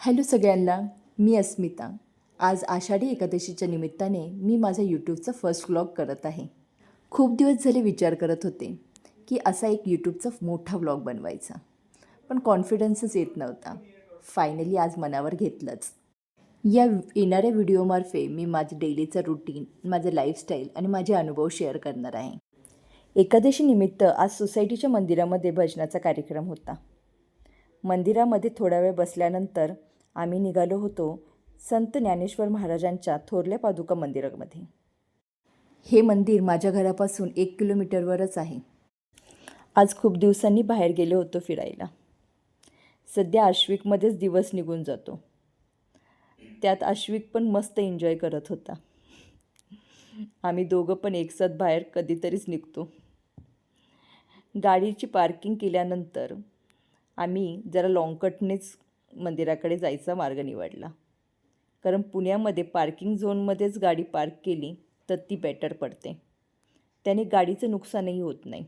Hello सगळ्यांना, मी अस्मिता. आज आषाढी एकादशीच्या निमित्ताने मी माझा यूट्यूबचा फर्स्ट व्लॉग करत आहे. खूप दिवस झाले विचार करत होते की असा एक यूट्यूबचा मोठा व्लॉग बनवायचा, पण कॉन्फिडन्सच येत नव्हता. फायनली आज मनावर घेतलंच. या येणाऱ्या व्हिडिओमार्फे मी माझं डेलीचं रुटीन, माझं लाईफस्टाईल आणि माझे अनुभव शेअर करणार आहे. एकादशीनिमित्त आज सोसायटीच्या मंदिरामध्ये भजनाचा कार्यक्रम होता. मंदिरामध्ये थोडा वेळ बसल्यानंतर आम्ही निघालो होतो संत ज्ञानेश्वर महाराजांच्या थोरल्या पादुका मंदिरामध्ये. हे मंदिर माझ्या घरापासून 1 किलोमीटरवरच आहे. आज खूप दिवसांनी बाहेर गेलो होतो फिरायला. सध्या आश्विकमध्येच दिवस निघून जातो. त्यात आश्विक पण मस्त एन्जॉय करत होता. आम्ही दोघं पण एकसाथ बाहेर कधीतरीच निघतो. गाडीची पार्किंग केल्यानंतर आम्ही जरा लॉंगकटनेच मंदिराकडे जायचा मार्ग निवडला, कारण पुण्यामध्ये पार्किंग झोनमध्येच गाडी पार्क केली तर ती बेटर पडते. त्याने गाडीचं नुकसानही होत नाही.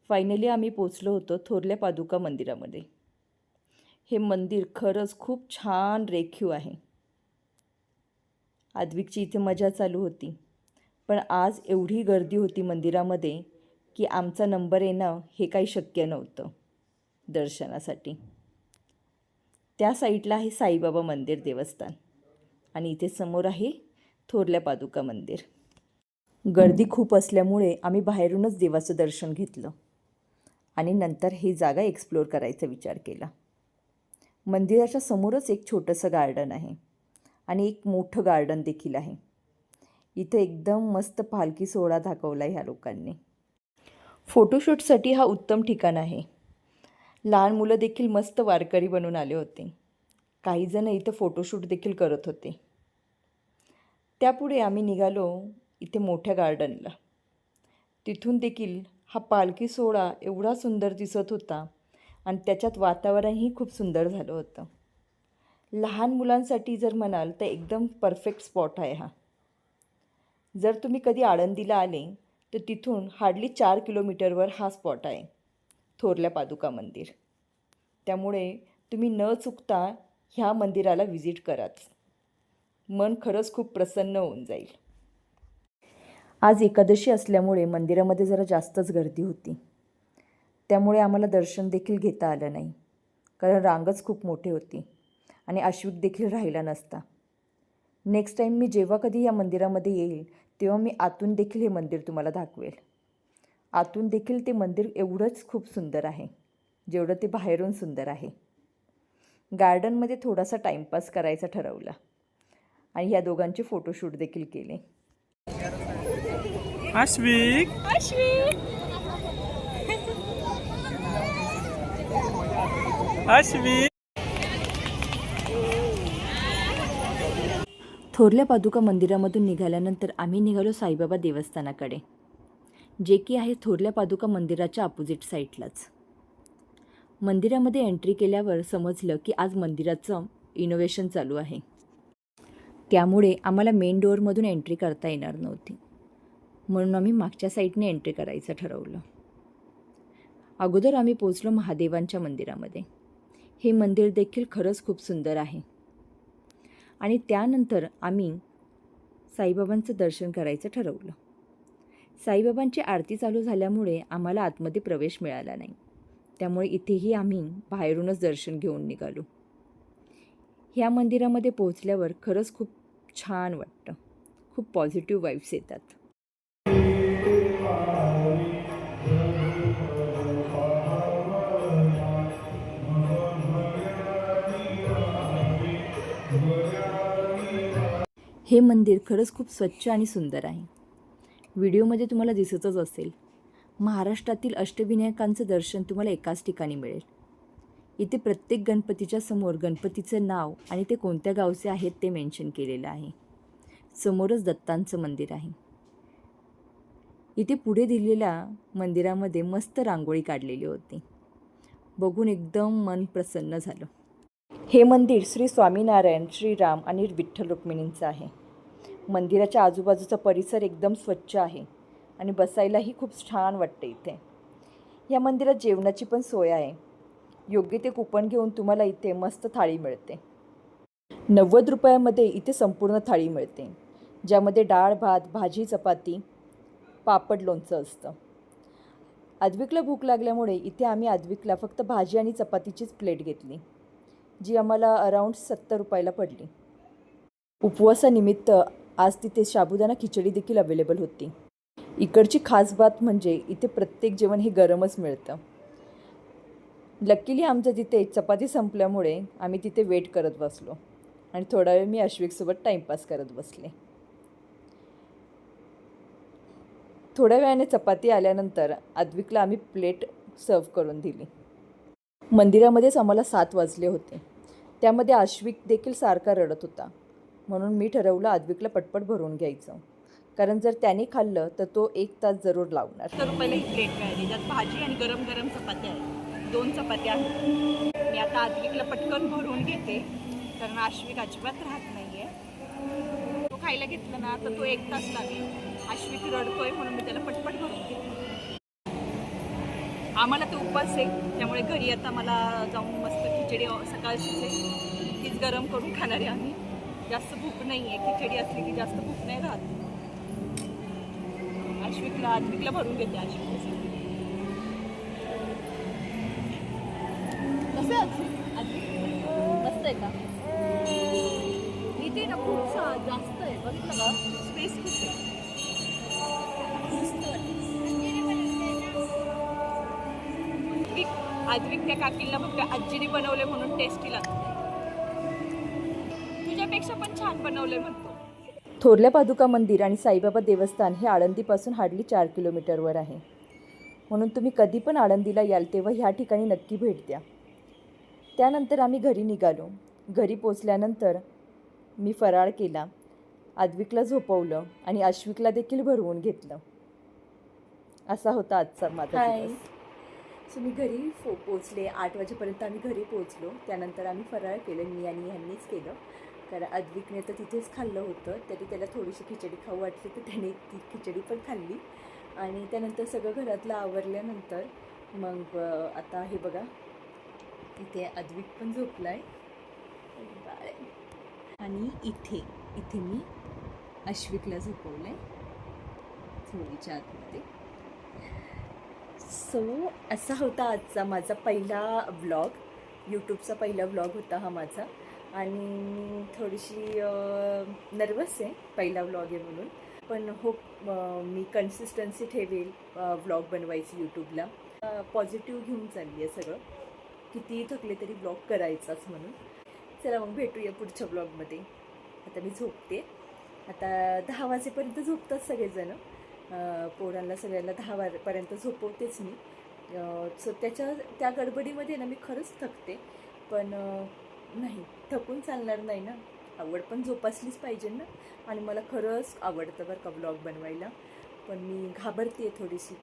फायनली आम्ही पोचलो होतो थोरल्या पादुका मंदिरामध्ये. हे मंदिर खरंच खूप छान रेखीव आहे. आद्विकची इथे मजा चालू होती, पण आज एवढी गर्दी होती मंदिरामध्ये की आमचा नंबर येणं हे काही शक्य नव्हतं दर्शनासाठी. त्या साईडला आहे साईबाबा मंदिर देवस्थान आणि इथे समोर आहे थोरल्या पादुका मंदिर. गर्दी खूप असल्यामुळे आम्ही बाहेरूनच देवाचं दर्शन घेतलं आणि नंतर ही जागा एक्सप्लोअर करायचा विचार केला. मंदिराच्या समोरच एक छोटंसं गार्डन आहे आणि एक मोठं गार्डन देखील आहे. इथे एकदम मस्त पालखी सोहळा दाखवला ह्या लोकांनी. फोटोशूटसाठी हा उत्तम ठिकाण आहे. लहान मुलं देखील मस्त वारकरी बनून आले होते. काही जण इथं फोटोशूट देखील करत होते. त्यापुढे आम्ही निघालो इथे मोठ्या गार्डनला. तिथून देखील हा पालखी सोहळा एवढा सुंदर दिसत होता आणि त्याच्यात वातावरणही खूप सुंदर झालं होतं. लहान मुलांसाठी जर म्हणाल तर एकदम परफेक्ट स्पॉट आहे हा. जर तुम्ही कधी आळंदीला आले तर तिथून हार्डली 4 किलोमीटरवर हा स्पॉट आहे, थोरल्या पादुका मंदिर. त्यामुळे तुम्ही न चुकता ह्या मंदिराला व्हिजिट कराच. मन खरंच खूप प्रसन्न होऊन जाईल. आज एकादशी असल्यामुळे मंदिरामध्ये जरा जास्तच गर्दी होती. त्यामुळे आम्हाला दर्शन देखील घेता आलं नाही, कारण रांगच खूप मोठी होती आणि आश्विक देखील राहिला नसता. नेक्स्ट टाईम मी जेव्हा कधी या मंदिरामध्ये येईल तेव्हा मी आतून देखील हे मंदिर तुम्हाला दाखवेल. आतून देखील ते मंदिर एवढंच खूप सुंदर आहे जेवढं ते बाहेरून सुंदर आहे. गार्डनमध्ये थोडासा टाईमपास करायचा ठरवला आणि ह्या दोघांचे फोटोशूट देखील केले. आश्विक आश्विक थोरल्या पादुका मंदिरामधून निघाल्यानंतर आम्ही निघालो साईबाबा देवस्थानाकडे, जे की आहे थोरल्या पादुका मंदिराच्या अपोजिट साईडलाच. मंदिरामध्ये एंट्री केल्यावर समजलं की आज मंदिराचं इनोव्हेशन चालू आहे. त्यामुळे आम्हाला मेन डोअरमधून एंट्री करता येणार नव्हती, म्हणून आम्ही मागच्या साईडने एंट्री करायचं ठरवलं. अगोदर आम्ही पोचलो महादेवांच्या मंदिरामध्ये. हे मंदिर देखील खरंच खूप सुंदर आहे. आणि त्यानंतर आम्ही साईबाबांचं दर्शन करायचं ठरवलं. साईबाबांची आरती चालू झाल्यामुळे आम्हाला आतमध्ये प्रवेश मिळाला नाही, त्यामुळे इथेही आम्ही बाहेरूनच दर्शन घेऊन निघालो. ह्या मंदिरामध्ये पोहोचल्यावर खरंच खूप छान वाटतं. खूप पॉझिटिव्ह वाईब्स येतात. हे मंदिर खरंच खूप स्वच्छ आणि सुंदर आहे. व्हिडिओमध्ये तुम्हाला दिसतच असेल. महाराष्ट्रातील अष्टविनायकांचं दर्शन तुम्हाला एकाच ठिकाणी मिळेल. इथे प्रत्येक गणपतीच्या समोर गणपतीचं नाव आणि ते कोणत्या गावचे आहेत ते मेन्शन केलेलं आहे. समोरच दत्तांचं मंदिर आहे. इथे पुढे दिलेल्या मंदिरामध्ये मस्त रांगोळी काढलेली होती. बघून एकदम मन प्रसन्न झालं. हे मंदिर श्री स्वामीनारायण, श्रीराम आणि विठ्ठल रुक्मिणींचं आहे. मंदिराच्या आजूबाजूचा परिसर एकदम स्वच्छ आहे आणि बसायलाही खूप छान वाटते इथे. या मंदिरात जेवणाची पण सोय आहे. योग्य ते कुपन घेऊन तुम्हाला इथे मस्त थाळी मिळते. 90 रुपयामध्ये इथे संपूर्ण थाळी मिळते, ज्यामध्ये डाळ, भात, भाजी, चपाती, पापड, लोणचं असतं. आद्विकला भूक लागल्यामुळे इथे आम्ही आद्विकला फक्त भाजी आणि चपातीचीच प्लेट घेतली, जी आम्हाला अराऊंड 70 रुपयाला पडली. उपवासानिमित्त आज तिथे साबुदाणा खिचडी देखील अवेलेबल होती. इकडची खास बात म्हणजे इथे प्रत्येक जेवण हे गरमच मिळतं. लकीली आमच्या तिथे चपाती संपल्यामुळे आम्ही तिथे वेट करत बसलो आणि थोडा वेळ मी अश्विकसोबत टाईमपास करत बसले. थोड्या वेळाने चपाती आल्यानंतर आद्विकला आम्ही प्लेट सर्व करून दिली. मंदिरामध्येच आम्हाला 7 वाजले होते. त्यामध्ये आश्विक देखील सारखा रडत होता, म्हणून मी ठरवलं आद्विकला पटपट भरून घ्यायचं, कारण जर त्याने खाल्लं तर तो 1 तास जरूर लावणार. तर रुपयाला ही प्लेट मिळाली, ज्यात भाजी आणि गरम गरम चपात्या आहेत. 2 चपात्या आहेत. मी आता आद्विकला पटकन भरून घेते, कारण आश्विक अजिबात राहत नाही आहे. तो खायला घेतलं ना तर तो 1 तास लागेल. आश्विक रडतोय म्हणून मी त्याला पटपट भरून घेते. आम्हाला तो उपवास आहे, त्यामुळे घरी आता मला जाऊन मस्त खिचडी सकाळचीच आहे, तीच गरम करून खाणार आहे आम्ही. जास्त भूक नाही आहे, खिचडी असली की जास्त भूक नाही राहत. आद्विकला भरून घेते. आश्विक कसं मस्त आहे का? इथे ना खूप जास्त आहे, बघितलं का? स्पेस खूप आहे. आद्विक त्या काकीला फक्त आजीने बनवले म्हणून टेस्टी लागते. तुझ्यापेक्षा पण छान बनवले म्हणतो. थोरल्या पादुका मंदिर आणि साईबाबा देवस्थान हे आळंदीपासून हार्डली 4 किलोमीटरवर आहे, म्हणून तुम्ही कधी पण आळंदीला याल तेव्हा ह्या ठिकाणी नक्की भेट द्या. त्यानंतर आम्ही घरी निघालो. घरी पोचल्यानंतर मी फराळ केला, आद्विकला झोपवलं आणि आश्विकला देखील भरवून घेतलं. असा होता आजचा माझा दिवस. सो मी घरी पोचले. 8 वाजेपर्यंत आम्ही घरी पोचलो. त्यानंतर आम्ही फराळ केलं, मी आणि ह्यांनीच केलं, कारण आद्विकने तर तिथेच खाल्लं होतं. तरी त्याला थोडीशी खिचडी खाऊ वाटली तर त्याने ती खिचडी पण खाल्ली. आणि त्यानंतर सगळं घरातलं आवरल्यानंतर मग आता हे बघा, इथे आद्विक पण झोपला आहे आणि इथे मी आश्विकला झोपवलं आहे थोडीच्या आतमध्ये. सो असा होता आजचा माझा पहिला व्लॉग. यूट्यूबचा पहिला व्लॉग होता हा माझा, आणि थोडीशी नर्वस आहे, पहिला व्लॉग आहे म्हणून. पण होप मी कन्सिस्टन्सी ठेवेल व्लॉग बनवायची यूट्यूबला. पॉझिटिव्ह घेऊन चालली आहे सगळं, कितीही थकले तरी व्लॉग करायचाच म्हणून. चला मग भेटूया पुढच्या व्लॉगमध्ये. आता मी झोपते. आता 10 वाजेपर्यंत झोपतात सगळेजण. पोरांना सगळ्यांना 10 वाजेपर्यंत झोपवतेच मी. सो त्या गडबडीमध्ये ना मी खरंच थकते, पण नाही, थकून चालणार नाही ना. आवड पण जोपासलीच पाहिजे ना. आणि मला खरंच आवडतं बरं का व्लॉग बनवायला, पण मी घाबरते थोडीशी.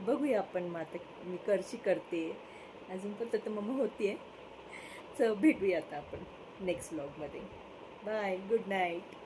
बघूया आपण, मग आता मी करते अजून पण तर मम्मा होती आहे. सो भेटूया आता आपण नेक्स्ट व्लॉगमध्ये. Bye, good night.